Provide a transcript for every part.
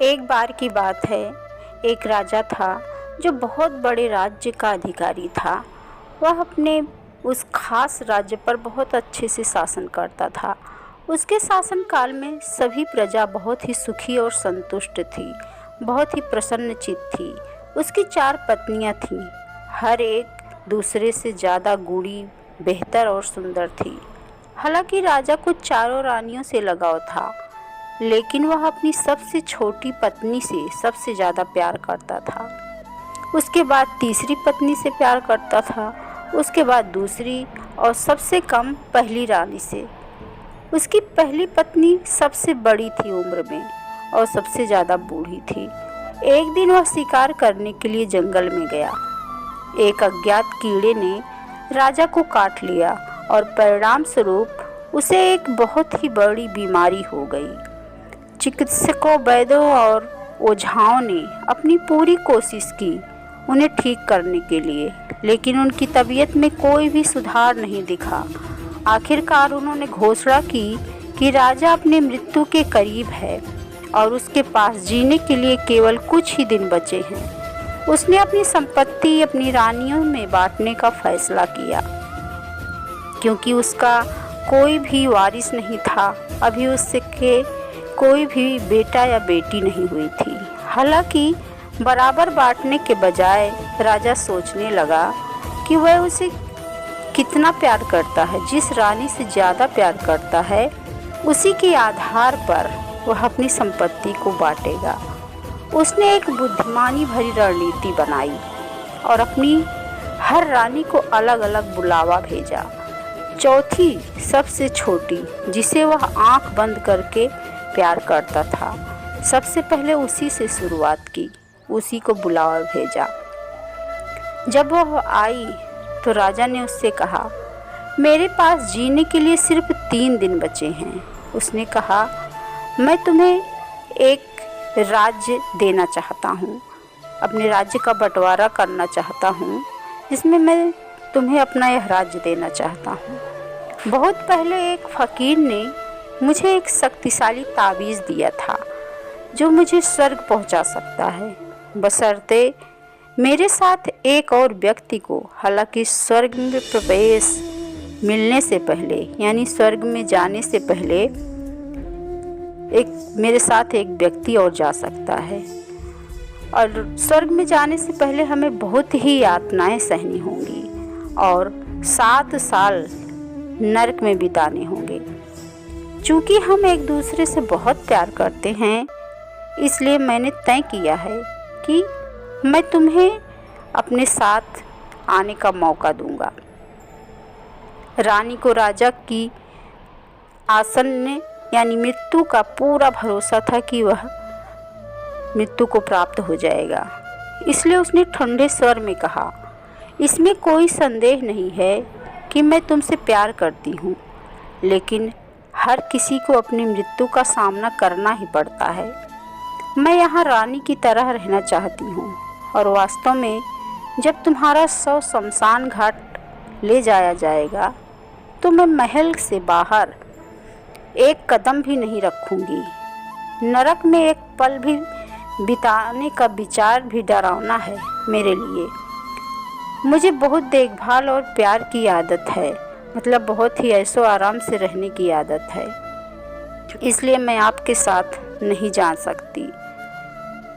एक बार की बात है, एक राजा था जो बहुत बड़े राज्य का अधिकारी था। वह अपने उस खास राज्य पर बहुत अच्छे से शासन करता था। उसके शासनकाल में सभी प्रजा बहुत ही सुखी और संतुष्ट थी, बहुत ही प्रसन्नचित्त थी। उसकी 4 पत्नियां थीं, हर एक दूसरे से ज़्यादा गूढ़ी, बेहतर और सुंदर थी। हालांकि राजा को चारों रानियों से लगाव था, लेकिन वह अपनी सबसे छोटी पत्नी से सबसे ज़्यादा प्यार करता था। उसके बाद तीसरी पत्नी से प्यार करता था, उसके बाद दूसरी और सबसे कम पहली रानी से। उसकी पहली पत्नी सबसे बड़ी थी उम्र में और सबसे ज़्यादा बूढ़ी थी। एक दिन वह शिकार करने के लिए जंगल में गया। एक अज्ञात कीड़े ने राजा को काट लिया और परिणाम स्वरूप उसे एक बहुत ही बड़ी बीमारी हो गई। चिकित्सकों, वैद्यों और ओझाओं ने अपनी पूरी कोशिश की उन्हें ठीक करने के लिए, लेकिन उनकी तबीयत में कोई भी सुधार नहीं दिखा। आखिरकार उन्होंने घोषणा की कि राजा अपनी मृत्यु के करीब है और उसके पास जीने के लिए केवल कुछ ही दिन बचे हैं। उसने अपनी संपत्ति अपनी रानियों में बांटने का फैसला किया, क्योंकि उसका कोई भी वारिस नहीं था। अभी उसके कोई भी बेटा या बेटी नहीं हुई थी। हालांकि बराबर बांटने के बजाय राजा सोचने लगा कि वह उसे कितना प्यार करता है। जिस रानी से ज़्यादा प्यार करता है, उसी के आधार पर वह अपनी संपत्ति को बांटेगा। उसने एक बुद्धिमानी भरी रणनीति बनाई और अपनी हर रानी को अलग अलग बुलावा भेजा। चौथी सबसे छोटी, जिसे वह आंख बंद करके प्यार करता था, सबसे पहले उसी से शुरुआत की, उसी को बुलावा भेजा। जब वह आई तो राजा ने उससे कहा, मेरे पास जीने के लिए सिर्फ 3 दिन बचे हैं। उसने कहा, मैं तुम्हें एक राज्य देना चाहता हूँ, अपने राज्य का बंटवारा करना चाहता हूँ, जिसमें मैं तुम्हें अपना यह राज्य देना चाहता हूँ। बहुत पहले एक फ़कीर ने मुझे एक शक्तिशाली ताबीज़ दिया था जो मुझे स्वर्ग पहुंचा सकता है, बशर्ते मेरे साथ एक और व्यक्ति को, हालांकि स्वर्ग में प्रवेश मिलने से पहले, यानी स्वर्ग में जाने से पहले मेरे साथ एक व्यक्ति और जा सकता है। और स्वर्ग में जाने से पहले हमें बहुत ही यातनाएं सहनी होंगी और 7 साल नरक में बिताने होंगे। चूँकि हम एक दूसरे से बहुत प्यार करते हैं, इसलिए मैंने तय किया है कि मैं तुम्हें अपने साथ आने का मौका दूंगा। रानी को राजा की आसन्न यानी मृत्यु का पूरा भरोसा था कि वह मृत्यु को प्राप्त हो जाएगा, इसलिए उसने ठंडे स्वर में कहा, इसमें कोई संदेह नहीं है कि मैं तुमसे प्यार करती हूँ, लेकिन हर किसी को अपनी मृत्यु का सामना करना ही पड़ता है। मैं यहाँ रानी की तरह रहना चाहती हूँ और वास्तव में जब तुम्हारा शव शमशान घाट ले जाया जाएगा तो मैं महल से बाहर एक कदम भी नहीं रखूँगी। नरक में एक पल भी बिताने का विचार भी डरावना है मेरे लिए। मुझे बहुत देखभाल और प्यार की आदत है, मतलब बहुत ही ऐशो आराम से रहने की आदत है, इसलिए मैं आपके साथ नहीं जा सकती।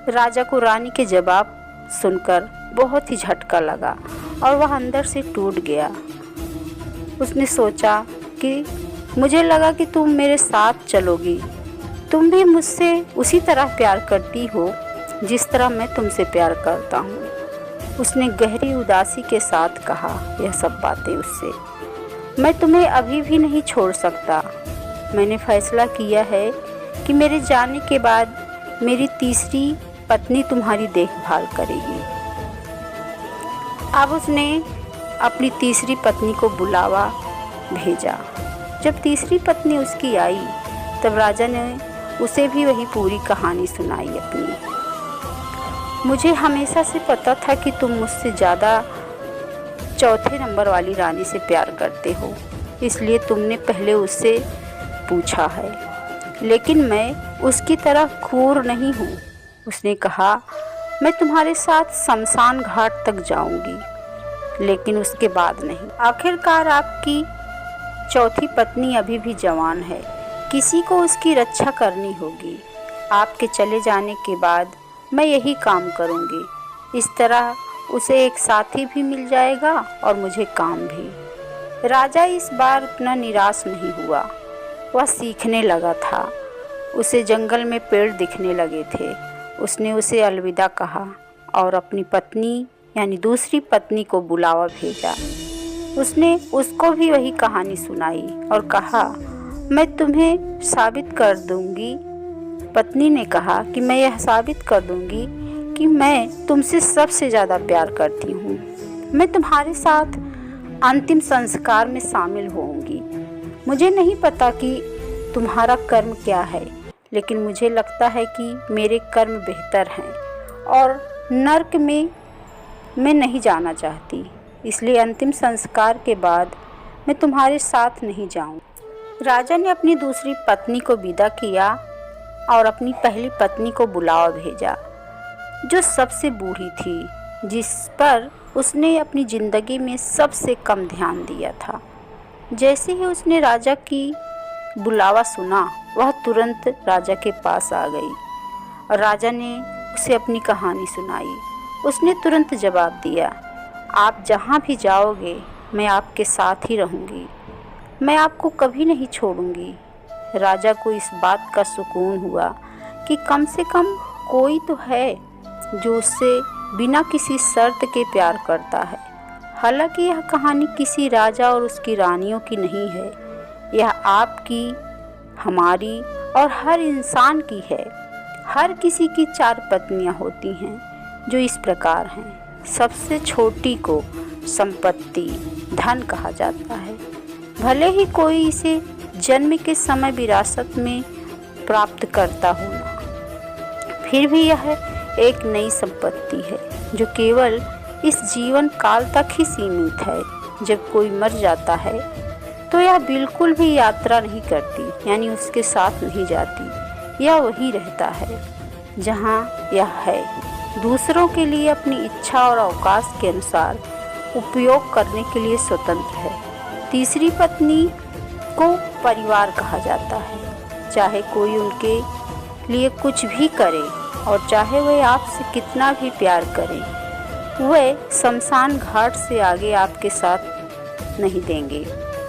राजा को रानी के जवाब सुनकर बहुत ही झटका लगा और वह अंदर से टूट गया। उसने सोचा कि मुझे लगा कि तुम मेरे साथ चलोगी, तुम भी मुझसे उसी तरह प्यार करती हो जिस तरह मैं तुमसे प्यार करता हूँ। उसने गहरी उदासी के साथ कहा यह सब बातें उससे। मैं तुम्हें अभी भी नहीं छोड़ सकता। मैंने फैसला किया है कि मेरे जाने के बाद मेरी तीसरी पत्नी तुम्हारी देखभाल करेगी। अब उसने अपनी तीसरी पत्नी को बुलावा भेजा। जब तीसरी पत्नी उसकी आई तब राजा ने उसे भी वही पूरी कहानी सुनाई अपनी। मुझे हमेशा से पता था कि तुम मुझसे ज़्यादा चौथे नंबर वाली रानी से प्यार करते हो, इसलिए तुमने पहले उससे पूछा है, लेकिन मैं उसकी तरह क्रूर नहीं हूँ। उसने कहा, मैं तुम्हारे साथ शमशान घाट तक जाऊंगी, लेकिन उसके बाद नहीं। आखिरकार आपकी चौथी पत्नी अभी भी जवान है, किसी को उसकी रक्षा करनी होगी। आपके चले जाने के बाद मैं यही काम करूंगी। इस तरह उसे एक साथी भी मिल जाएगा और मुझे काम भी। राजा इस बार उतना निराश नहीं हुआ। वह सीखने लगा था। उसे जंगल में पेड़ दिखने लगे थे। उसने उसे अलविदा कहा और अपनी पत्नी यानी दूसरी पत्नी को बुलावा भेजा। उसने उसको भी वही कहानी सुनाई और कहा, मैं तुम्हें साबित कर दूंगी। पत्नी ने कहा कि मैं यह साबित कर दूंगी कि मैं तुमसे सबसे ज़्यादा प्यार करती हूँ। मैं तुम्हारे साथ अंतिम संस्कार में शामिल होऊंगी। मुझे नहीं पता कि तुम्हारा कर्म क्या है, लेकिन मुझे लगता है कि मेरे कर्म बेहतर हैं और नर्क में मैं नहीं जाना चाहती, इसलिए अंतिम संस्कार के बाद मैं तुम्हारे साथ नहीं जाऊँ। राजा ने अपनी दूसरी पत्नी को विदा किया और अपनी पहली पत्नी को बुलावा भेजा, जो सबसे बूढ़ी थी, जिस पर उसने अपनी ज़िंदगी में सबसे कम ध्यान दिया था। जैसे ही उसने राजा की बुलावा सुना, वह तुरंत राजा के पास आ गई और राजा ने उसे अपनी कहानी सुनाई। उसने तुरंत जवाब दिया, आप जहाँ भी जाओगे मैं आपके साथ ही रहूँगी, मैं आपको कभी नहीं छोड़ूंगी। राजा को इस बात का सुकून हुआ कि कम से कम कोई तो है जो उससे बिना किसी शर्त के प्यार करता है। हालांकि यह कहानी किसी राजा और उसकी रानियों की नहीं है, यह आपकी, हमारी और हर इंसान की है। हर किसी की 4 पत्नियां होती हैं, जो इस प्रकार हैं। सबसे छोटी को संपत्ति, धन कहा जाता है। भले ही कोई इसे जन्म के समय विरासत में प्राप्त करता हो ना, फिर भी यह एक नई संपत्ति है जो केवल इस जीवन काल तक ही सीमित है। जब कोई मर जाता है तो यह बिल्कुल भी यात्रा नहीं करती, यानी उसके साथ नहीं जाती। यह वहीं रहता है जहाँ यह है, दूसरों के लिए अपनी इच्छा और अवकाश के अनुसार उपयोग करने के लिए स्वतंत्र है। तीसरी पत्नी को परिवार कहा जाता है। चाहे कोई उनके लिए कुछ भी करे और चाहे वह आपसे कितना भी प्यार करे, वह शमशान घाट से आगे आपके साथ नहीं देंगे।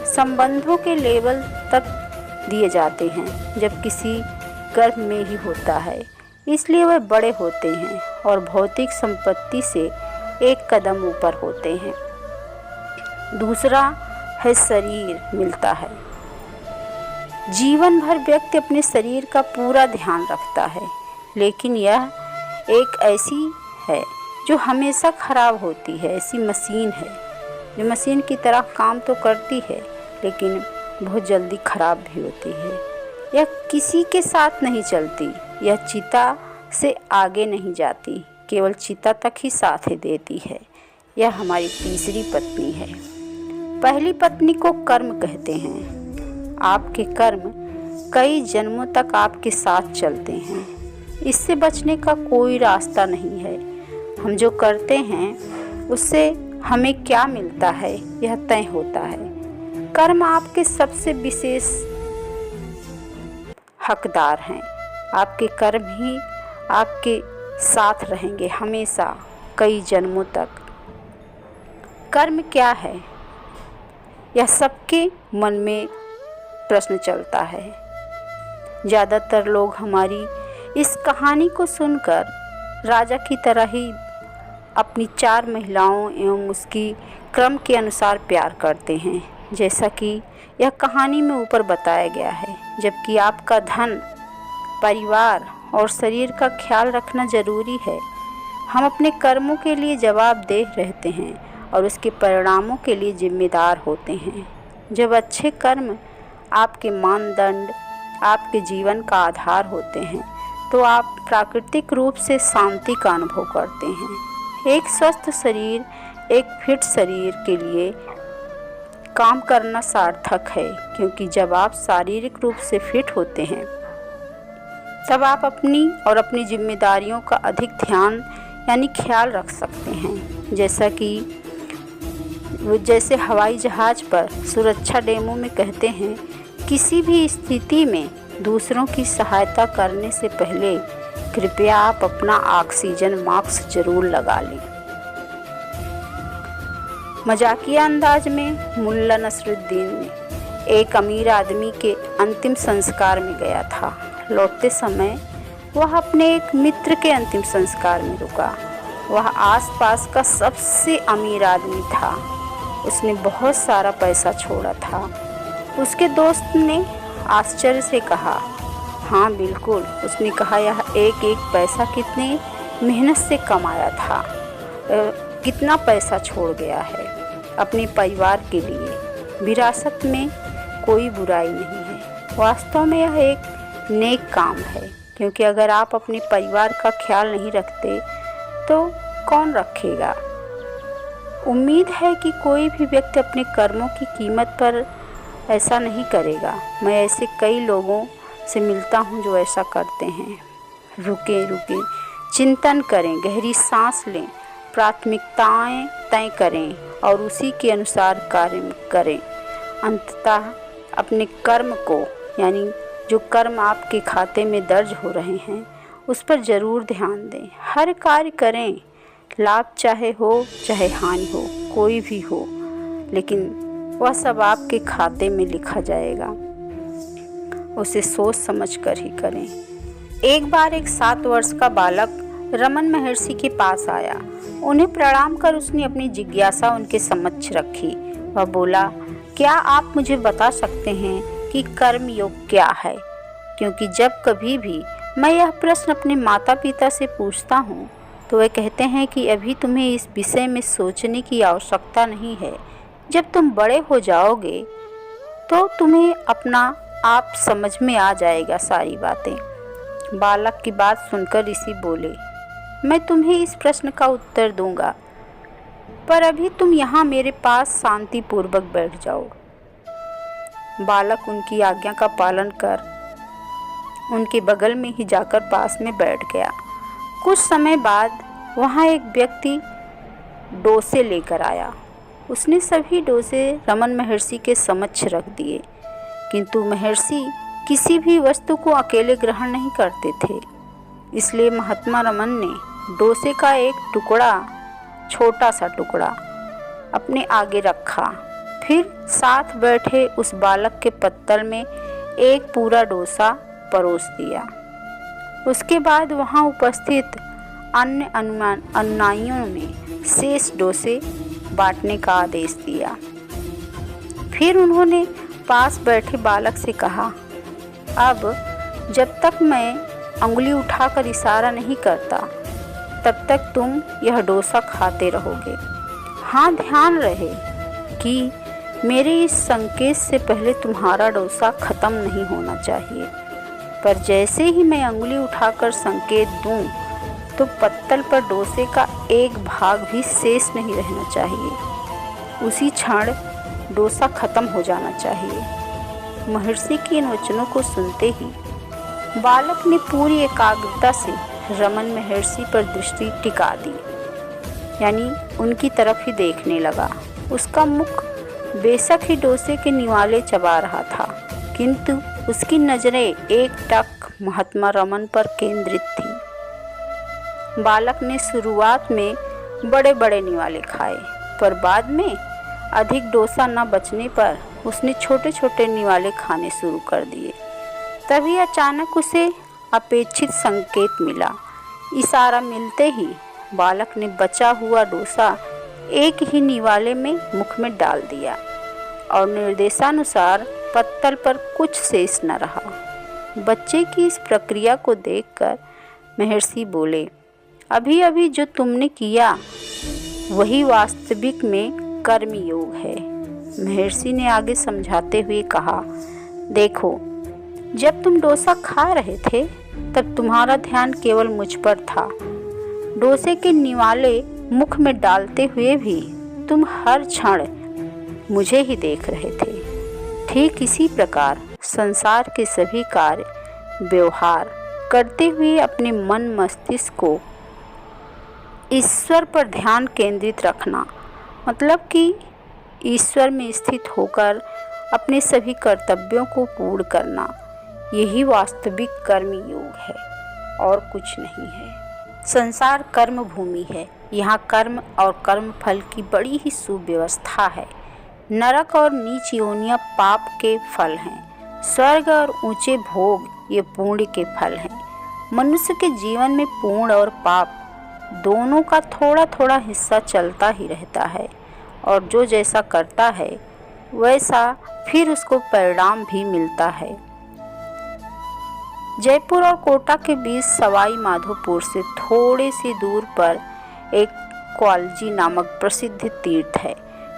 संबंधों के लेवल तक दिए जाते हैं जब किसी गर्भ में ही होता है, इसलिए वह बड़े होते हैं और भौतिक संपत्ति से एक कदम ऊपर होते हैं। दूसरा है शरीर मिलता है। जीवन भर व्यक्ति अपने शरीर का पूरा ध्यान रखता है, लेकिन यह एक ऐसी है जो हमेशा खराब होती है। ऐसी मशीन है जो मशीन की तरह काम तो करती है, लेकिन बहुत जल्दी खराब भी होती है। यह किसी के साथ नहीं चलती, यह चिता से आगे नहीं जाती, केवल चिता तक ही साथ देती है। यह हमारी तीसरी पत्नी है। पहली पत्नी को कर्म कहते हैं। आपके कर्म कई जन्मों तक आपके साथ चलते हैं, इससे बचने का कोई रास्ता नहीं है। हम जो करते हैं उससे हमें क्या मिलता है, यह तय होता है। कर्म आपके सबसे विशेष हकदार हैं। आपके कर्म ही आपके साथ रहेंगे हमेशा, कई जन्मों तक। कर्म क्या है, यह सबके मन में प्रश्न चलता है। ज़्यादातर लोग हमारी इस कहानी को सुनकर राजा की तरह ही अपनी 4 महिलाओं एवं उसकी क्रम के अनुसार प्यार करते हैं, जैसा कि यह कहानी में ऊपर बताया गया है। जबकि आपका धन, परिवार और शरीर का ख्याल रखना ज़रूरी है। हम अपने कर्मों के लिए जवाबदेह रहते हैं और उसके परिणामों के लिए जिम्मेदार होते हैं। जब अच्छे कर्म आपके मानदंड, आपके जीवन का आधार होते हैं, तो आप प्राकृतिक रूप से शांति का अनुभव करते हैं। एक स्वस्थ शरीर, एक फिट शरीर के लिए काम करना सार्थक है, क्योंकि जब आप शारीरिक रूप से फिट होते हैं तब आप अपनी और अपनी जिम्मेदारियों का अधिक ध्यान यानी ख्याल रख सकते हैं। जैसे हवाई जहाज़ पर सुरक्षा डेमो में कहते हैं, किसी भी स्थिति में दूसरों की सहायता करने से पहले कृपया आप अपना ऑक्सीजन मास्क जरूर लगा लें। मजाकिया अंदाज में मुल्ला नसरुद्दीन ने एक अमीर आदमी के अंतिम संस्कार में गया था। लौटते समय वह अपने एक मित्र के अंतिम संस्कार में रुका। वह आसपास का सबसे अमीर आदमी था। उसने बहुत सारा पैसा छोड़ा था। उसके दोस्त ने आश्चर्य से कहा, हाँ बिल्कुल। उसने कहा, यह एक एक पैसा कितनी मेहनत से कमाया था, कितना पैसा छोड़ गया है अपने परिवार के लिए। विरासत में कोई बुराई नहीं है। वास्तव में यह एक नेक काम है, क्योंकि अगर आप अपने परिवार का ख्याल नहीं रखते तो कौन रखेगा। उम्मीद है कि कोई भी व्यक्ति अपने कर्मों की कीमत पर ऐसा नहीं करेगा। मैं ऐसे कई लोगों से मिलता हूँ जो ऐसा करते हैं। रुकें, चिंतन करें, गहरी सांस लें, प्राथमिकताएं तय करें और उसी के अनुसार कार्य करें। अंततः अपने कर्म को, यानी जो कर्म आपके खाते में दर्ज हो रहे हैं, उस पर ज़रूर ध्यान दें। हर कार्य करें, लाभ चाहे हो चाहे हानि हो, कोई भी हो, लेकिन वह सब आपके खाते में लिखा जाएगा। उसे सोच समझ कर ही करें। एक बार एक 7 वर्ष का बालक रमन महर्षि के पास आया। उन्हें प्रणाम कर उसने अपनी जिज्ञासा उनके समक्ष रखी। वह बोला, क्या आप मुझे बता सकते हैं कि कर्म योग क्या है? क्योंकि जब कभी भी मैं यह प्रश्न अपने माता पिता से पूछता हूँ तो वे कहते हैं कि अभी तुम्हें इस विषय में सोचने की आवश्यकता नहीं है। जब तुम बड़े हो जाओगे तो तुम्हें अपना आप समझ में आ जाएगा सारी बातें। बालक की बात सुनकर ऋषि बोले, मैं तुम्हें इस प्रश्न का उत्तर दूंगा, पर अभी तुम यहाँ मेरे पास शांतिपूर्वक बैठ जाओ। बालक उनकी आज्ञा का पालन कर उनके बगल में ही जाकर पास में बैठ गया। कुछ समय बाद वहाँ एक व्यक्ति डोसे लेकर आया। उसने सभी डोसे रमन महर्षि के समक्ष रख दिए, किंतु महर्षि किसी भी वस्तु को अकेले ग्रहण नहीं करते थे। इसलिए महात्मा रमन ने डोसे का एक टुकड़ा, छोटा सा टुकड़ा, अपने आगे रखा। फिर साथ बैठे उस बालक के पत्तल में एक पूरा डोसा परोस दिया। उसके बाद वहाँ उपस्थित अन्य अनुयायियों ने शेष डोसे बांटने का आदेश दिया। फिर उन्होंने पास बैठे बालक से कहा, अब जब तक मैं अंगुली उठाकर इशारा नहीं करता तब तक तुम यह डोसा खाते रहोगे। हाँ, ध्यान रहे कि मेरे इस संकेत से पहले तुम्हारा डोसा खत्म नहीं होना चाहिए, पर जैसे ही मैं अंगुली उठाकर संकेत दूं तो पत्तल पर डोसे का एक भाग भी शेष नहीं रहना चाहिए। उसी क्षण डोसा खत्म हो जाना चाहिए। महर्षि के इन वचनों को सुनते ही बालक ने पूरी एकाग्रता से रमन महर्षि पर दृष्टि टिका दी, यानी उनकी तरफ ही देखने लगा। उसका मुख बेशक ही डोसे के निवाले चबा रहा था, किंतु उसकी नज़रें एकटक महात्मा रमन पर केंद्रित थीं। बालक ने शुरुआत में बड़े बड़े निवाले खाए, पर बाद में अधिक डोसा न बचने पर उसने छोटे छोटे निवाले खाने शुरू कर दिए। तभी अचानक उसे अपेक्षित संकेत मिला। इशारा मिलते ही बालक ने बचा हुआ डोसा एक ही निवाले में मुख में डाल दिया और निर्देशानुसार पत्तल पर कुछ शेष न रहा। बच्चे की इस प्रक्रिया को देखकर महर्षि बोले, अभी अभी जो तुमने किया वही वास्तविक में कर्म योग है। महर्षि ने आगे समझाते हुए कहा, देखो, जब तुम डोसा खा रहे थे तब तुम्हारा ध्यान केवल मुझ पर था। डोसे के निवाले मुख में डालते हुए भी तुम हर क्षण मुझे ही देख रहे थे। ठीक इसी प्रकार संसार के सभी कार्य, व्यवहार, करते हुए अपने मन मस्तिष्क को ईश्वर पर ध्यान केंद्रित रखना, मतलब कि ईश्वर में स्थित होकर अपने सभी कर्तव्यों को पूर्ण करना, यही वास्तविक कर्म योग है और कुछ नहीं है। संसार कर्म भूमि है। यहाँ कर्म और कर्म फल की बड़ी ही सुव्यवस्था है। नरक और नीच योनियाँ पाप के फल हैं। स्वर्ग और ऊंचे भोग ये पुण्य के फल हैं। मनुष्य के जीवन में पुण्य और पाप दोनों का थोड़ा थोड़ा हिस्सा चलता ही रहता है और जो जैसा करता है वैसा फिर उसको परिणाम भी मिलता है। जयपुर और कोटा के बीच सवाई माधोपुर से थोड़े से दूर पर एक क्वालजी नामक प्रसिद्ध तीर्थ है।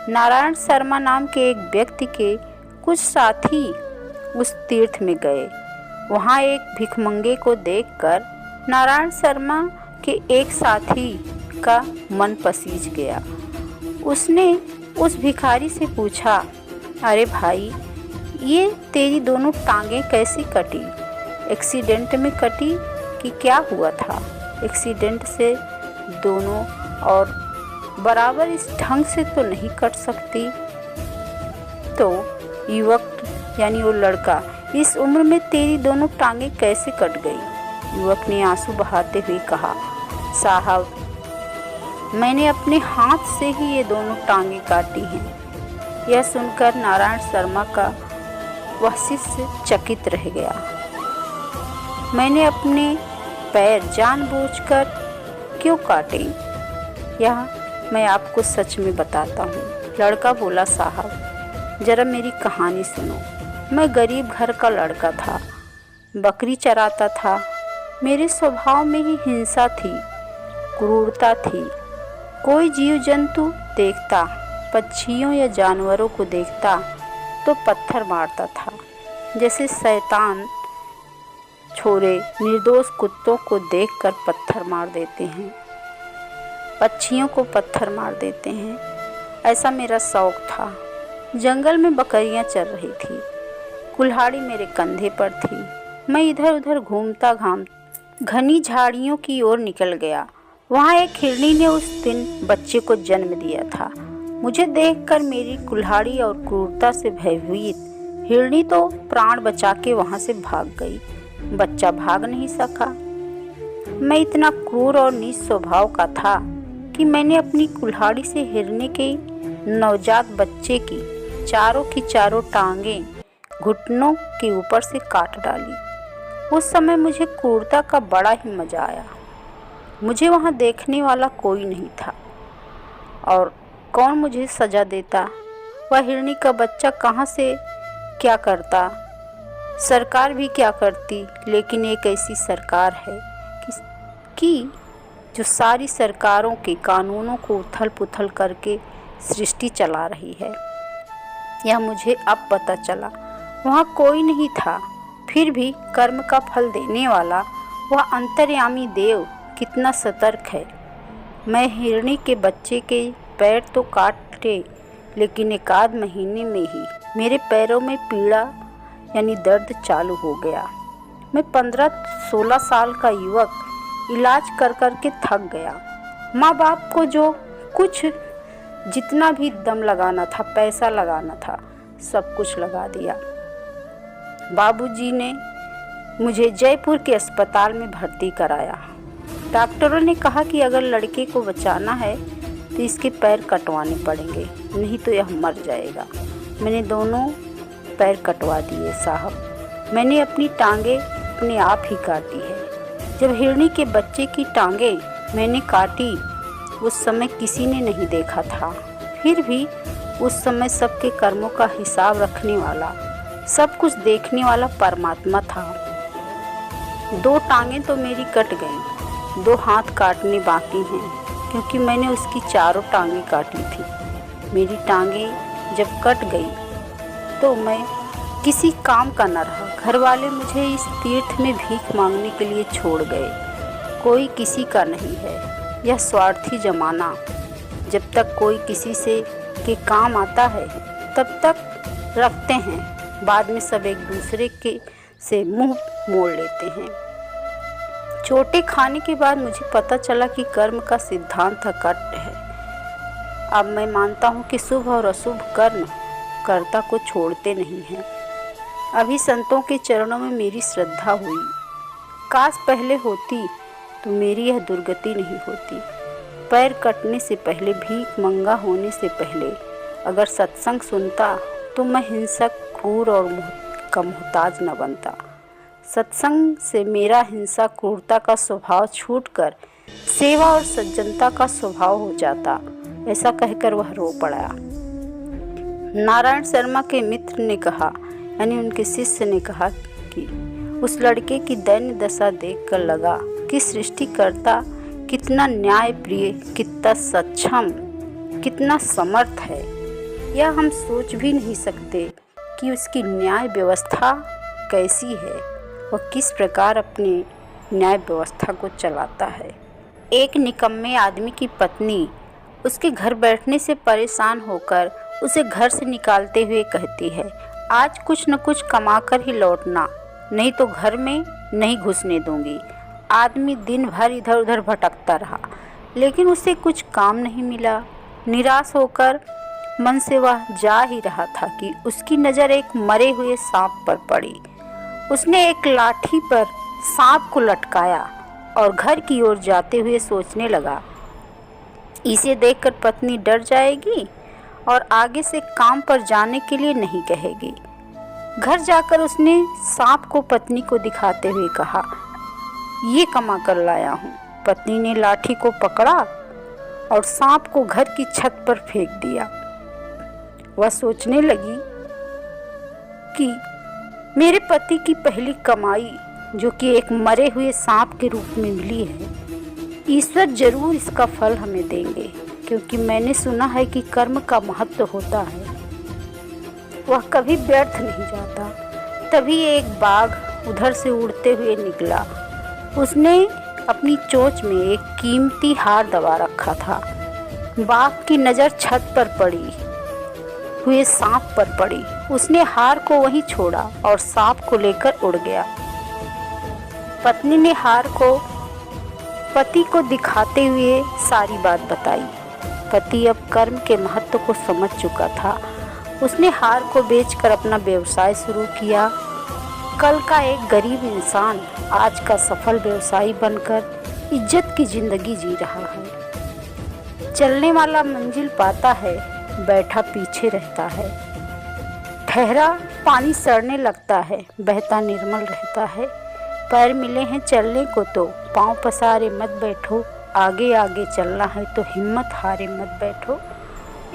नारायण शर्मा नाम के एक व्यक्ति के कुछ साथी उस तीर्थ में गए। वहाँ एक भिखमंगे को देखकर नारायण शर्मा के एक साथी का मन पसीज गया। उसने उस भिखारी से पूछा, अरे भाई, ये तेरी दोनों टांगें कैसी कटी? एक्सीडेंट में कटी कि क्या हुआ था? एक्सीडेंट से दोनों और बराबर इस ढंग से तो नहीं कट सकती। तो युवक यानी वो लड़का, इस उम्र में तेरी दोनों टांगें कैसे कट गई? युवक ने आंसू बहाते हुए कहा, साहब, मैंने अपने हाथ से ही ये दोनों टांगें काटी हैं। यह सुनकर नारायण शर्मा का वह शिष्य चकित रह गया। मैंने अपने पैर जानबूझकर क्यों काटे, यह मैं आपको सच में बताता हूँ। लड़का बोला, साहब जरा मेरी कहानी सुनो। मैं गरीब घर का लड़का था, बकरी चराता था। मेरे स्वभाव में ही हिंसा थी, क्रूरता थी। कोई जीव जंतु देखता, पक्षियों या जानवरों को देखता तो पत्थर मारता था, जैसे शैतान छोरे निर्दोष कुत्तों को देखकर पत्थर मार देते हैं, पक्षियों को पत्थर मार देते हैं। ऐसा मेरा शौक था। जंगल में बकरियां चल रही थी, कुल्हाड़ी मेरे कंधे पर थी। मैं इधर उधर घूमता घनी झाड़ियों की ओर निकल गया। वहाँ एक हिरनी ने उस दिन बच्चे को जन्म दिया था। मुझे देखकर मेरी कुल्हाड़ी और क्रूरता से भयभीत हिरनी तो प्राण बचा के वहाँ से भाग गई। बच्चा भाग नहीं सका। मैं इतना क्रूर और नीच स्वभाव का था कि मैंने अपनी कुल्हाड़ी से हिरनी के नवजात बच्चे की चारों टांगें घुटनों के ऊपर से काट डाली। उस समय मुझे क्रूरता का बड़ा ही मजा आया। मुझे वहाँ देखने वाला कोई नहीं था और कौन मुझे सजा देता? वह हिरनी का बच्चा कहाँ से क्या करता, सरकार भी क्या करती। लेकिन एक ऐसी सरकार है कि जो सारी सरकारों के कानूनों को उथल पुथल करके सृष्टि चला रही है। यह मुझे अब पता चला। वहाँ कोई नहीं था, फिर भी कर्म का फल देने वाला वह अंतर्यामी देव कितना सतर्क है। मैं हिरनी के बच्चे के पैर तो काटे, लेकिन एक आध महीने में ही मेरे पैरों में पीड़ा यानी दर्द चालू हो गया। मैं 15-16 साल का युवक इलाज कर कर के थक गया। माँ बाप को जो कुछ जितना भी दम लगाना था, पैसा लगाना था, सब कुछ लगा दिया। बाबूजी ने मुझे जयपुर के अस्पताल में भर्ती कराया। डॉक्टरों ने कहा कि अगर लड़के को बचाना है तो इसके पैर कटवाने पड़ेंगे, नहीं तो यह मर जाएगा। मैंने दोनों पैर कटवा दिए साहब। मैंने अपनी टांगें अपने आप ही काटी है। जब हिरनी के बच्चे की टांगें मैंने काटी, उस समय किसी ने नहीं देखा था। फिर भी उस समय सबके कर्मों का हिसाब रखने वाला, सब कुछ देखने वाला परमात्मा था। 2 टांगें तो मेरी कट गईं, 2 हाथ काटने बाकी हैं, क्योंकि मैंने उसकी चारों टांगें काटी थी। मेरी टांगें जब कट गई तो मैं किसी काम का न रहा। घर वाले मुझे इस तीर्थ में भीख मांगने के लिए छोड़ गए। कोई किसी का नहीं है। यह स्वार्थी जमाना, जब तक कोई किसी से के काम आता है तब तक रखते हैं, बाद में सब एक दूसरे के से मुंह मोड़ लेते हैं। चोटें खाने के बाद मुझे पता चला कि कर्म का सिद्धांत अकट है। अब मैं मानता हूँ कि शुभ और अशुभ कर्म कर्ता को छोड़ते नहीं हैं। अभी संतों के चरणों में मेरी श्रद्धा हुई। काश पहले होती तो मेरी यह दुर्गति नहीं होती। पैर कटने से पहले, भीख मंगा होने से पहले अगर सत्संग सुनता तो मैं हिंसक, क्रूर और का मोहताज न बनता। सत्संग से मेरा हिंसा, क्रूरता का स्वभाव छूटकर सेवा और सज्जनता का स्वभाव हो जाता। ऐसा कहकर वह रो पड़ा। नारायण शर्मा के मित्र ने कहा, यानी उनके शिष्य ने कहा कि उस लड़के की दैन्य दशा देखकर लगा कि सृष्टिकर्ता कितना न्याय प्रिय, कितना सक्षम, कितना समर्थ है। यह हम सोच भी नहीं सकते कि उसकी न्याय व्यवस्था कैसी है और किस प्रकार अपनी न्याय व्यवस्था को चलाता है। एक निकम्मे आदमी की पत्नी उसके घर बैठने से परेशान होकर उसे घर से निकालते हुए कहती है, आज कुछ न कुछ कमाकर ही लौटना, नहीं तो घर में नहीं घुसने दूंगी। आदमी दिन भर इधर उधर भटकता रहा, लेकिन उसे कुछ काम नहीं मिला। निराश होकर मन से वह जा ही रहा था कि उसकी नज़र एक मरे हुए सांप पर पड़ी। उसने एक लाठी पर सांप को लटकाया और घर की ओर जाते हुए सोचने लगा, इसे देखकर पत्नी डर जाएगी और आगे से काम पर जाने के लिए नहीं कहेगी। घर जाकर उसने सांप को पत्नी को दिखाते हुए कहा, ये कमा कर लाया हूँ। पत्नी ने लाठी को पकड़ा और सांप को घर की छत पर फेंक दिया। वह सोचने लगी कि मेरे पति की पहली कमाई, जो कि एक मरे हुए सांप के रूप में मिली है, ईश्वर जरूर इसका फल हमें देंगे, क्योंकि मैंने सुना है कि कर्म का महत्व होता है, वह कभी व्यर्थ नहीं जाता। तभी एक बाघ उधर से उड़ते हुए निकला। उसने अपनी चोंच में एक कीमती हार दबा रखा था। बाघ की नज़र छत पर पड़ी हुए सांप पर पड़ी। उसने हार को वहीं छोड़ा और सांप को लेकर उड़ गया। पत्नी ने हार को पति को दिखाते हुए सारी बात बताई। पति अब कर्म के महत्व को समझ चुका था। उसने हार को बेचकर अपना व्यवसाय शुरू किया। कल का एक गरीब इंसान आज का सफल व्यवसायी बनकर इज्जत की जिंदगी जी रहा है। चलने वाला मंजिल पाता है, बैठा पीछे रहता है। ठहरा पानी सड़ने लगता है, बहता निर्मल रहता है। पैर मिले हैं चलने को तो पाँव पसारे मत बैठो, आगे आगे चलना है तो हिम्मत हारे मत बैठो।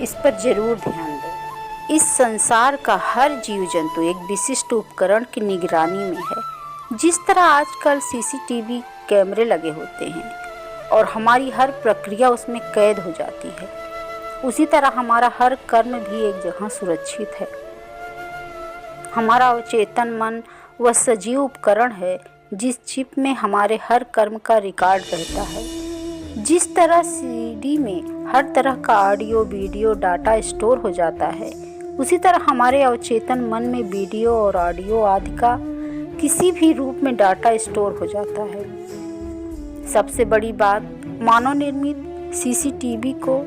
इस पर जरूर ध्यान दो। इस संसार का हर जीव जंतु एक विशिष्ट उपकरण की निगरानी में है। जिस तरह आजकल सीसीटीवी कैमरे लगे होते हैं और हमारी हर प्रक्रिया उसमें कैद हो जाती है, उसी तरह हमारा हर कर्म भी एक जगह सुरक्षित है। हमारा अवचेतन मन वह सजीव उपकरण है जिस चिप में हमारे हर कर्म का रिकॉर्ड रहता है। जिस तरह सीडी में हर तरह का ऑडियो, वीडियो, डाटा स्टोर हो जाता है, उसी तरह हमारे अवचेतन मन में वीडियो और ऑडियो आदि का किसी भी रूप में डाटा स्टोर हो जाता है। सबसे बड़ी बात, मानव निर्मित सीसीटीवी को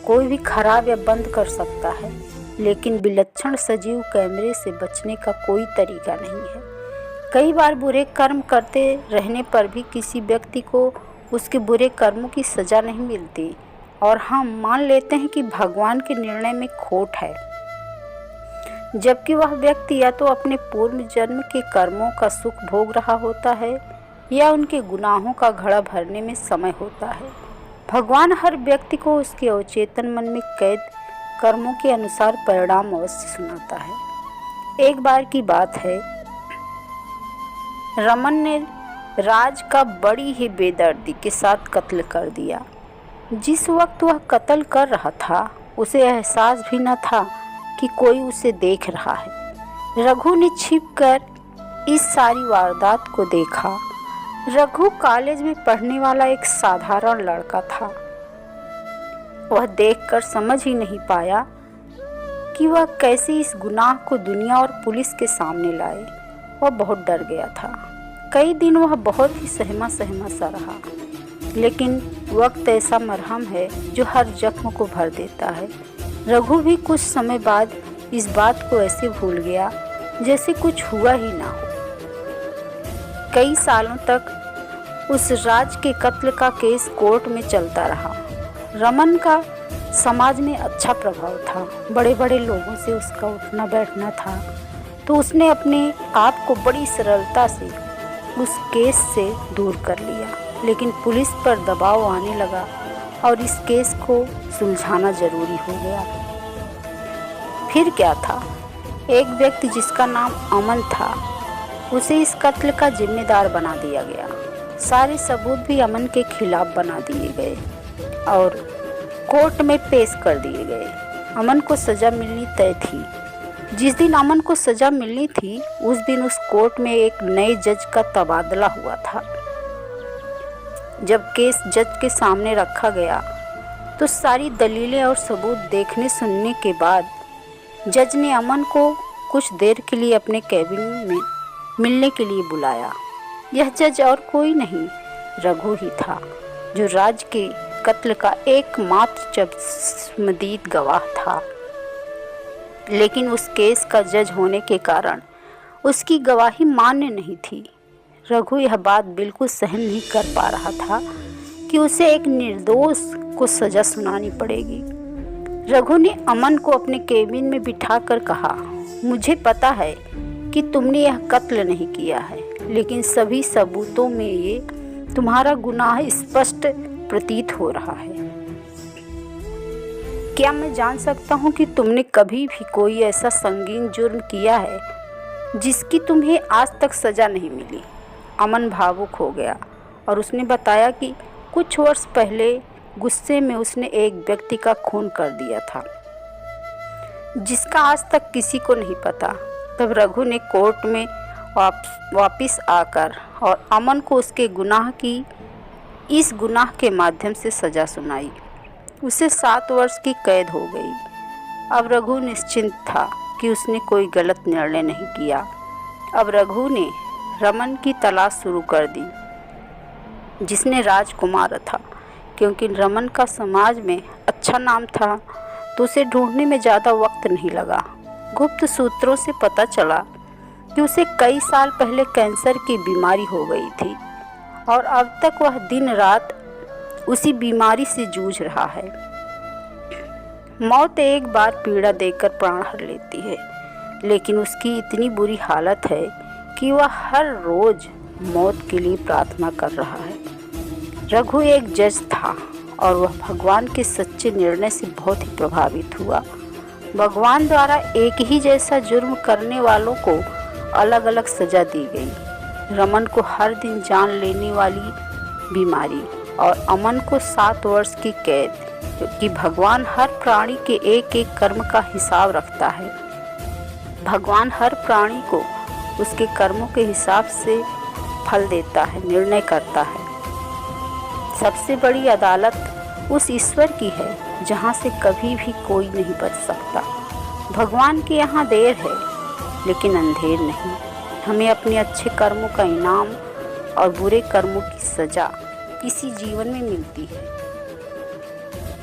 कोई भी खराब या बंद कर सकता है, लेकिन विलक्षण सजीव कैमरे से बचने का कोई तरीका नहीं है। कई बार बुरे कर्म करते रहने पर भी किसी व्यक्ति को उसके बुरे कर्मों की सज़ा नहीं मिलती और हम मान लेते हैं कि भगवान के निर्णय में खोट है, जबकि वह व्यक्ति या तो अपने पूर्व जन्म के कर्मों का सुख भोग रहा होता है या उनके गुनाहों का घड़ा भरने में समय होता है। भगवान हर व्यक्ति को उसके अवचेतन मन में कैद कर्मों के अनुसार परिणाम अवश्य सुनाता है। एक बार की बात है, रमन ने राज का बड़ी ही बेदर्दी के साथ कत्ल कर दिया। जिस वक्त वह कत्ल कर रहा था, उसे एहसास भी न था कि कोई उसे देख रहा है। रघु ने छिपकर इस सारी वारदात को देखा। रघु कॉलेज में पढ़ने वाला एक साधारण लड़का था। वह देखकर समझ ही नहीं पाया कि वह कैसे इस गुनाह को दुनिया और पुलिस के सामने लाए। वह बहुत डर गया था। कई दिन वह बहुत ही सहमा सहमा सा रहा, लेकिन वक्त ऐसा मरहम है जो हर जख्म को भर देता है। रघु भी कुछ समय बाद इस बात को ऐसे भूल गया जैसे कुछ हुआ ही ना हो। कई सालों तक उस राज के कत्ल का केस कोर्ट में चलता रहा। रमन का समाज में अच्छा प्रभाव था, बड़े बड़े लोगों से उसका उठना बैठना था, तो उसने अपने आप को बड़ी सरलता से उस केस से दूर कर लिया। लेकिन पुलिस पर दबाव आने लगा और इस केस को सुलझाना ज़रूरी हो गया। फिर क्या था, एक व्यक्ति जिसका नाम अमन था, उसे इस कत्ल का जिम्मेदार बना दिया गया। सारे सबूत भी अमन के खिलाफ बना दिए गए और कोर्ट में पेश कर दिए गए। अमन को सज़ा मिलनी तय थी। जिस दिन अमन को सज़ा मिलनी थी उस दिन उस कोर्ट में एक नए जज का तबादला हुआ था। जब केस जज के सामने रखा गया तो सारी दलीलें और सबूत देखने सुनने के बाद जज ने अमन को कुछ देर के लिए अपने कैबिन में मिलने के लिए बुलाया। यह जज और कोई नहीं, रघु ही था, जो राज के कत्ल का एकमात्र चश्मदीद गवाह था। लेकिन उस केस का जज होने के कारण उसकी गवाही मान्य नहीं थी। रघु यह बात बिल्कुल सहन नहीं कर पा रहा था कि उसे एक निर्दोष को सज़ा सुनानी पड़ेगी। रघु ने अमन को अपने केबिन में बिठाकर कहा, मुझे पता है कि तुमने यह कत्ल नहीं किया है, लेकिन सभी सबूतों में ये तुम्हारा गुनाह स्पष्ट प्रतीत हो रहा है। क्या मैं जान सकता हूँ कि तुमने कभी भी कोई ऐसा संगीन जुर्म किया है जिसकी तुम्हें आज तक सज़ा नहीं मिली? अमन भावुक हो गया और उसने बताया कि कुछ वर्ष पहले गुस्से में उसने एक व्यक्ति का खून कर दिया था, जिसका आज तक किसी को नहीं पता। तब रघु ने कोर्ट में वापस आकर और अमन को उसके गुनाह की इस गुनाह के माध्यम से सज़ा सुनाई। उसे 7 वर्ष की कैद हो गई। अब रघु निश्चिंत था कि उसने कोई गलत निर्णय नहीं किया। अब रघु ने रमन की तलाश शुरू कर दी, जिसने राजकुमार था। क्योंकि रमन का समाज में अच्छा नाम था तो उसे ढूंढने में ज़्यादा वक्त नहीं लगा। गुप्त सूत्रों से पता चला कि उसे कई साल पहले कैंसर की बीमारी हो गई थी और अब तक वह दिन रात उसी बीमारी से जूझ रहा है। मौत एक बार पीड़ा देकर प्राण हर लेती है, लेकिन उसकी इतनी बुरी हालत है कि वह हर रोज़ मौत के लिए प्रार्थना कर रहा है। रघु एक जज था और वह भगवान के सच्चे निर्णय से बहुत ही प्रभावित हुआ। भगवान द्वारा एक ही जैसा जुर्म करने वालों को अलग अलग सज़ा दी गई। रमन को हर दिन जान लेने वाली बीमारी और अमन को 7 वर्ष की कैद, क्योंकि भगवान हर प्राणी के एक एक कर्म का हिसाब रखता है। भगवान हर प्राणी को उसके कर्मों के हिसाब से फल देता है, निर्णय करता है। सबसे बड़ी अदालत उस ईश्वर की है जहाँ से कभी भी कोई नहीं बच सकता। भगवान के यहाँ देर है लेकिन अंधेर नहीं। हमें अपने अच्छे कर्मों का इनाम और बुरे कर्मों की सज़ा इसी जीवन में मिलती है।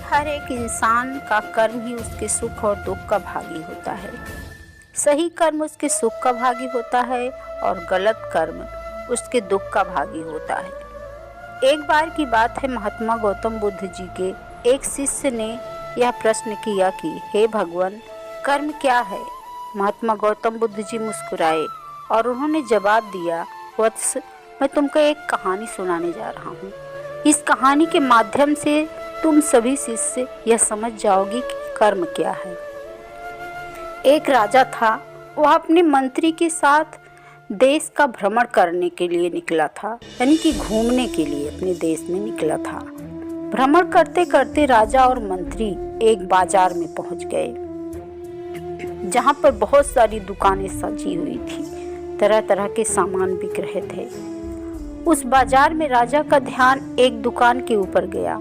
हर एक इंसान का कर्म ही उसके सुख और दुख का भागी होता है। सही कर्म उसके सुख का भागी होता है और गलत कर्म उसके दुख का भागी होता है। एक बार की बात है, महात्मा गौतम बुद्ध जी के एक शिष्य ने यह प्रश्न किया कि हे भगवान, कर्म क्या है? महात्मा गौतम बुद्ध जी मुस्कुराए और उन्होंने जवाब दिया, वत्स, मैं तुमको एक कहानी सुनाने जा रहा हूँ। इस कहानी के माध्यम से तुम सभी शिष्य यह समझ जाओगे कि कर्म क्या है। एक राजा था, वह अपने मंत्री के साथ देश का भ्रमण करने के लिए निकला था, यानी कि घूमने के लिए अपने देश में निकला था। भ्रमण करते करते राजा और मंत्री एक बाजार में पहुंच गए, जहां पर बहुत सारी दुकानें सजी हुई थी, तरह तरह के सामान बिक रहे थे। उस बाजार में राजा का ध्यान एक दुकान के ऊपर गया।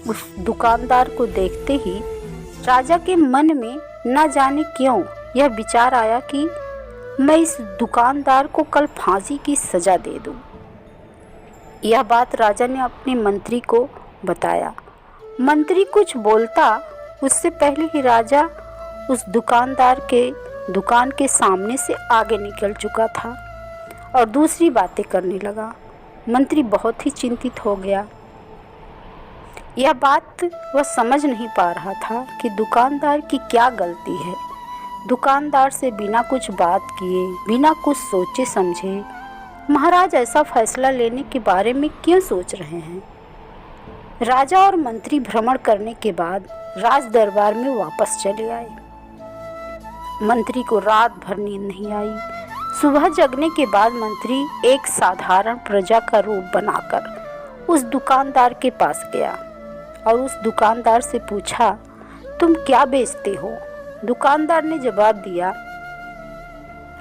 उस दुकानदार को देखते ही राजा के मन में न जाने क्यों यह विचार आया कि मैं इस दुकानदार को कल फांसी की सज़ा दे दूं। यह बात राजा ने अपने मंत्री को बताया। मंत्री कुछ बोलता उससे पहले ही राजा उस दुकानदार के दुकान के सामने से आगे निकल चुका था और दूसरी बातें करने लगा। मंत्री बहुत ही चिंतित हो गया। यह बात वह समझ नहीं पा रहा था कि दुकानदार की क्या गलती है। दुकानदार से बिना कुछ बात किए, बिना कुछ सोचे समझे महाराज ऐसा फैसला लेने के बारे में क्यों सोच रहे हैं। राजा और मंत्री भ्रमण करने के बाद राज दरबार में वापस चले आए। मंत्री को रात भर नींद नहीं आई। सुबह जगने के बाद मंत्री एक साधारण प्रजा का रूप बनाकर उस दुकानदार के पास गया और उस दुकानदार से पूछा, तुम क्या बेचते हो? दुकानदार ने जवाब दिया,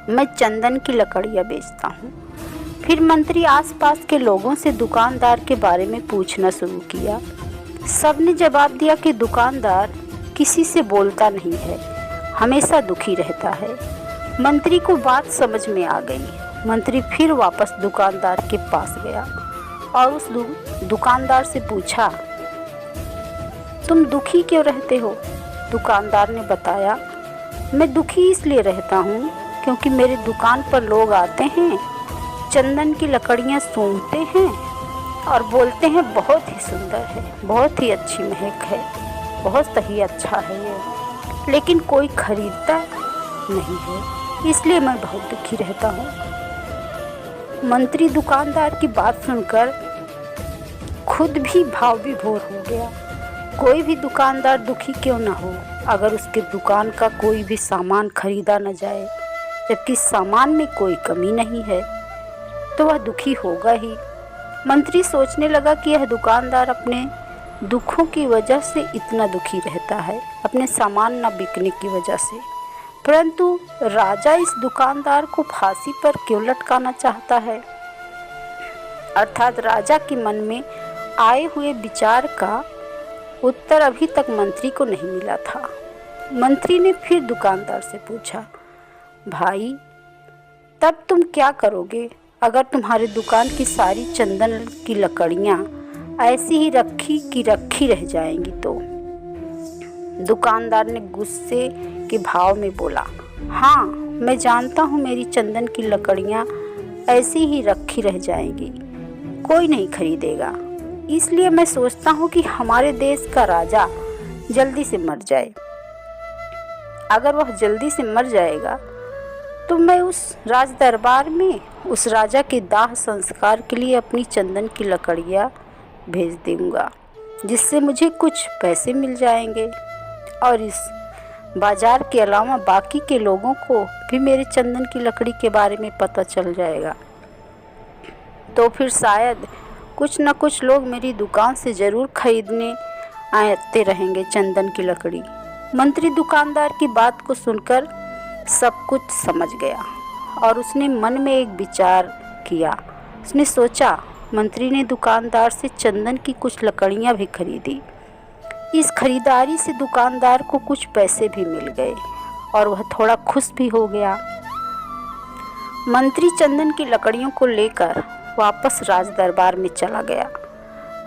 मैं चंदन की लकड़ियाँ बेचता हूँ। फिर मंत्री आसपास के लोगों से दुकानदार के बारे में पूछना शुरू किया। सबने जवाब दिया कि दुकानदार किसी से बोलता नहीं है, हमेशा दुखी रहता है। मंत्री को बात समझ में आ गई। मंत्री फिर वापस दुकानदार के पास गया और उस दुकानदार से पूछा, तुम दुखी क्यों रहते हो? दुकानदार ने बताया, मैं दुखी इसलिए रहता हूँ क्योंकि मेरे दुकान पर लोग आते हैं, चंदन की लकड़ियाँ सूंघते हैं और बोलते हैं बहुत ही सुंदर है, बहुत ही अच्छी महक है, बहुत ही अच्छा है ये, लेकिन कोई खरीदता नहीं है, इसलिए मैं बहुत दुखी रहता हूँ। मंत्री दुकानदार की बात सुनकर खुद भी भाव विभोर हो गया। कोई भी दुकानदार दुखी क्यों ना हो अगर उसके दुकान का कोई भी सामान खरीदा न जाए, जबकि सामान में कोई कमी नहीं है, तो वह दुखी होगा ही। मंत्री सोचने लगा कि यह दुकानदार अपने दुखों की वजह से इतना दुखी रहता है, अपने सामान न बिकने की वजह से। परंतु राजा इस दुकानदार को फांसी पर क्यों लटकाना चाहता है? अर्थात राजा के मन में आए हुए विचार का उत्तर अभी तक मंत्री को नहीं मिला था। मंत्री ने फिर दुकानदार से पूछा, भाई तब तुम क्या करोगे अगर तुम्हारी दुकान की सारी चंदन की लकड़ियाँ ऐसी ही रखी की रखी रह जाएंगी तो? दुकानदार ने गुस्से के भाव में बोला, हाँ मैं जानता हूँ मेरी चंदन की लकड़ियाँ ऐसी ही रखी रह जाएंगी, कोई नहीं खरीदेगा, इसलिए मैं सोचता हूँ कि हमारे देश का राजा जल्दी से मर जाए। अगर वह जल्दी से मर जाएगा तो मैं उस राज दरबार में उस राजा के दाह संस्कार के लिए अपनी चंदन की लकड़ियाँ भेज दूँगा, जिससे मुझे कुछ पैसे मिल जाएंगे और इस बाज़ार के अलावा बाकी के लोगों को भी मेरे चंदन की लकड़ी के बारे में पता चल जाएगा। तो फिर शायद कुछ न कुछ लोग मेरी दुकान से ज़रूर खरीदने आते रहेंगे चंदन की लकड़ी। मंत्री दुकानदार की बात को सुनकर सब कुछ समझ गया और उसने मन में एक विचार किया। उसने सोचा, मंत्री ने दुकानदार से चंदन की कुछ लकड़ियाँ भी खरीदी। इस खरीदारी से दुकानदार को कुछ पैसे भी मिल गए और वह थोड़ा खुश भी हो गया। मंत्री चंदन की लकड़ियों को लेकर वापस राज दरबार में चला गया।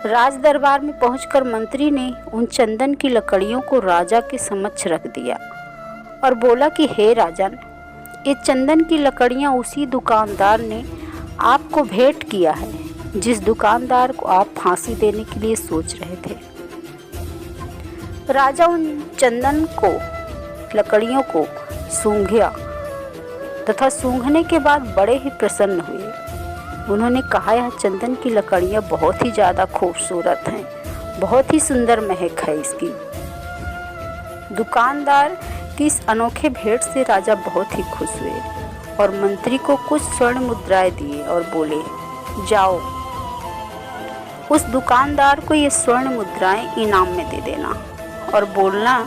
राज दरबार में पहुंचकर मंत्री ने उन चंदन की लकड़ियों को राजा के समक्ष रख दिया और बोला कि हे राजन, ये चंदन की लकड़ियां उसी दुकानदार ने आपको भेंट किया है जिस दुकानदार को आप फांसी देने के लिए सोच रहे थे। राजा उन चंदन को लकड़ियों को सूंघा तथा सूंघने के बाद बड़े ही प्रसन्न हुए। उन्होंने कहा, यह चंदन की लकड़ियाँ बहुत ही ज़्यादा खूबसूरत हैं, बहुत ही सुंदर महक है इसकी। दुकानदार की इस अनोखे भेंट से राजा बहुत ही खुश हुए और मंत्री को कुछ स्वर्ण मुद्राएं दिए और बोले, जाओ उस दुकानदार को ये स्वर्ण मुद्राएं इनाम में दे देना और बोलना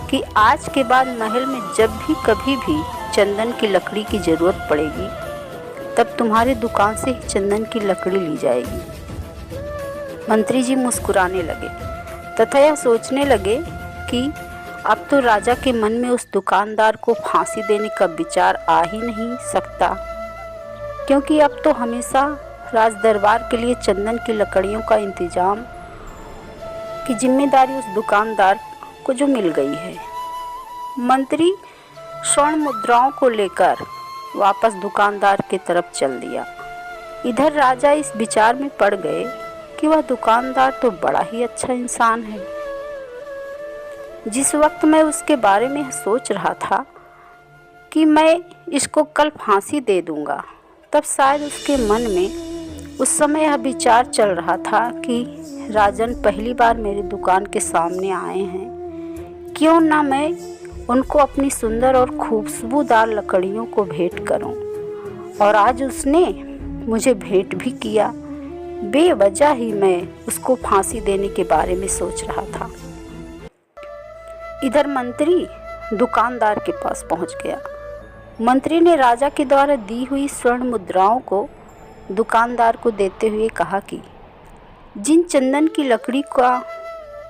कि आज के बाद महल में जब भी कभी भी चंदन की लकड़ी की ज़रूरत पड़ेगी तब तुम्हारे दुकान से ही चंदन की लकड़ी ली जाएगी। मंत्री जी मुस्कुराने लगे तथा यह सोचने लगे कि अब तो राजा के मन में उस दुकानदार को फांसी देने का विचार आ ही नहीं सकता, क्योंकि अब तो हमेशा राज दरबार के लिए चंदन की लकड़ियों का इंतजाम की जिम्मेदारी उस दुकानदार को जो मिल गई है। मंत्री स्वर्ण मुद्राओं को लेकर वापस दुकानदार की तरफ चल दिया। इधर राजा इस विचार में पड़ गए कि वह दुकानदार तो बड़ा ही अच्छा इंसान है। जिस वक्त मैं उसके बारे में सोच रहा था कि मैं इसको कल फांसी दे दूंगा, तब शायद उसके मन में उस समय यह विचार चल रहा था कि राजन पहली बार मेरी दुकान के सामने आए हैं, क्यों ना मैं उनको अपनी सुंदर और खुशबूदार लकड़ियों को भेंट करूं। और आज उसने मुझे भेंट भी किया। बेवजह ही मैं उसको फांसी देने के बारे में सोच रहा था। इधर मंत्री दुकानदार के पास पहुंच गया। मंत्री ने राजा के द्वारा दी हुई स्वर्ण मुद्राओं को दुकानदार को देते हुए कहा कि जिन चंदन की लकड़ी का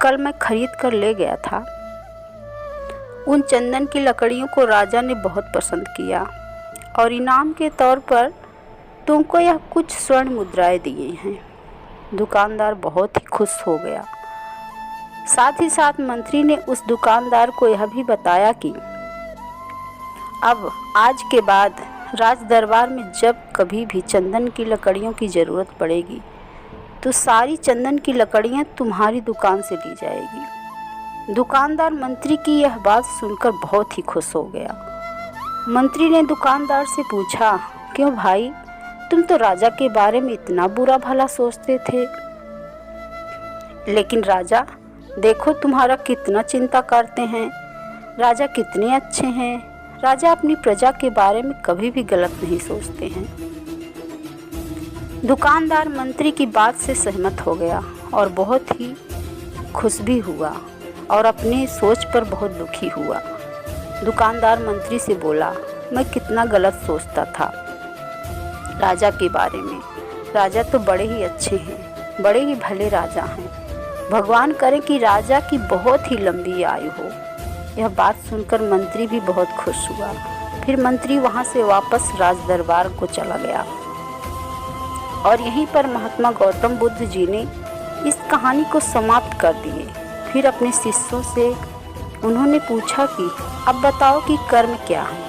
कल मैं खरीद कर ले गया था, उन चंदन की लकड़ियों को राजा ने बहुत पसंद किया और इनाम के तौर पर तुमको यह कुछ स्वर्ण मुद्राएं दिए हैं। दुकानदार बहुत ही खुश हो गया। साथ ही साथ मंत्री ने उस दुकानदार को यह भी बताया कि अब आज के बाद राज दरबार में जब कभी भी चंदन की लकड़ियों की ज़रूरत पड़ेगी तो सारी चंदन की लकड़ियां तुम्हारी दुकान से ली जाएगी। दुकानदार मंत्री की यह बात सुनकर बहुत ही खुश हो गया। मंत्री ने दुकानदार से पूछा, क्यों भाई, तुम तो राजा के बारे में इतना बुरा भला सोचते थे, लेकिन राजा देखो तुम्हारा कितना चिंता करते हैं। राजा कितने अच्छे हैं। राजा अपनी प्रजा के बारे में कभी भी गलत नहीं सोचते हैं। दुकानदार मंत्री की बात से सहमत हो गया और बहुत ही खुश भी हुआ और अपनी सोच पर बहुत दुखी हुआ। दुकानदार मंत्री से बोला, मैं कितना गलत सोचता था राजा के बारे में। राजा तो बड़े ही अच्छे हैं, बड़े ही भले राजा हैं। भगवान करे कि राजा की बहुत ही लंबी आयु हो। यह बात सुनकर मंत्री भी बहुत खुश हुआ। फिर मंत्री वहाँ से वापस राज दरबार को चला गया और यहीं पर महात्मा गौतम बुद्ध जी ने इस कहानी को समाप्त कर दिए। फिर अपने शिष्यों से उन्होंने पूछा कि अब बताओ कि कर्म क्या है।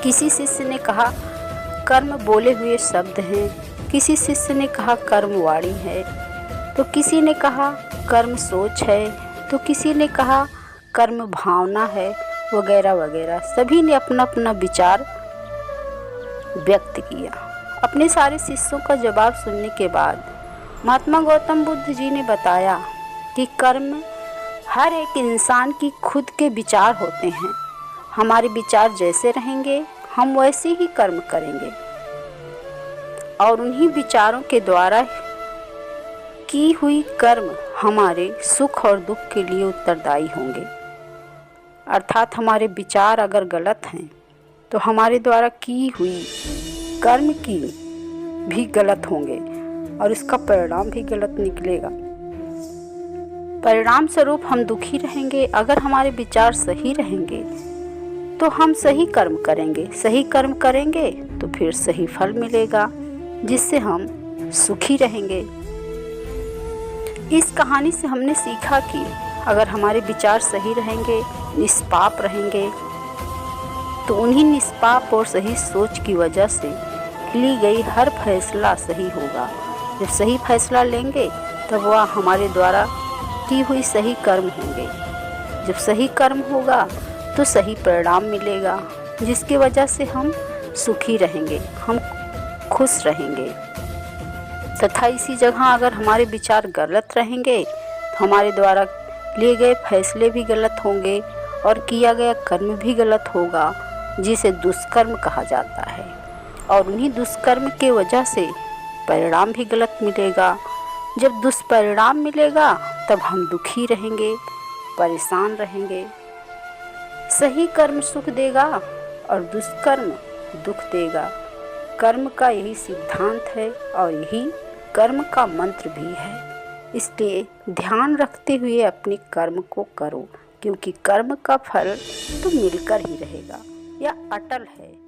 किसी शिष्य ने कहा कर्म बोले हुए शब्द हैं, किसी शिष्य ने कहा कर्म वाणी है, तो किसी ने कहा कर्म सोच है, तो किसी ने कहा कर्म भावना है, वगैरह वगैरह। सभी ने अपना अपना विचार व्यक्त किया। अपने सारे शिष्यों का जवाब सुनने के बाद महात्मा गौतम बुद्ध जी ने बताया कि कर्म हर एक इंसान की खुद के विचार होते हैं। हमारे विचार जैसे रहेंगे हम वैसे ही कर्म करेंगे और उन्हीं विचारों के द्वारा की हुई कर्म हमारे सुख और दुख के लिए उत्तरदायी होंगे। अर्थात हमारे विचार अगर गलत हैं तो हमारे द्वारा की हुई कर्म की भी गलत होंगे और इसका परिणाम भी गलत निकलेगा। परिणाम स्वरूप हम दुखी रहेंगे। अगर हमारे विचार सही रहेंगे तो हम सही कर्म करेंगे, सही कर्म करेंगे तो फिर सही फल मिलेगा, जिससे हम सुखी रहेंगे। इस कहानी से हमने सीखा कि अगर हमारे विचार सही रहेंगे, निष्पाप रहेंगे, तो उन्हीं निष्पाप और सही सोच की वजह से ली गई हर फैसला सही होगा। जब सही फैसला लेंगे तब वह हमारे द्वारा की हुई सही कर्म होंगे। जब सही कर्म होगा तो सही परिणाम मिलेगा, जिसकी वजह से हम सुखी रहेंगे, हम खुश रहेंगे। तथा इसी जगह अगर हमारे विचार गलत रहेंगे तो हमारे द्वारा लिए गए फैसले भी गलत होंगे और किया गया कर्म भी गलत होगा, जिसे दुष्कर्म कहा जाता है। और उन्हीं दुष्कर्म के वजह से परिणाम भी गलत मिलेगा। जब दुष्परिणाम मिलेगा तब हम दुखी रहेंगे, परेशान रहेंगे। सही कर्म सुख देगा और दुष्कर्म दुख देगा। कर्म का यही सिद्धांत है और यही कर्म का मंत्र भी है। इसलिए ध्यान रखते हुए अपने कर्म को करो, क्योंकि कर्म का फल तो मिलकर ही रहेगा, यह अटल है।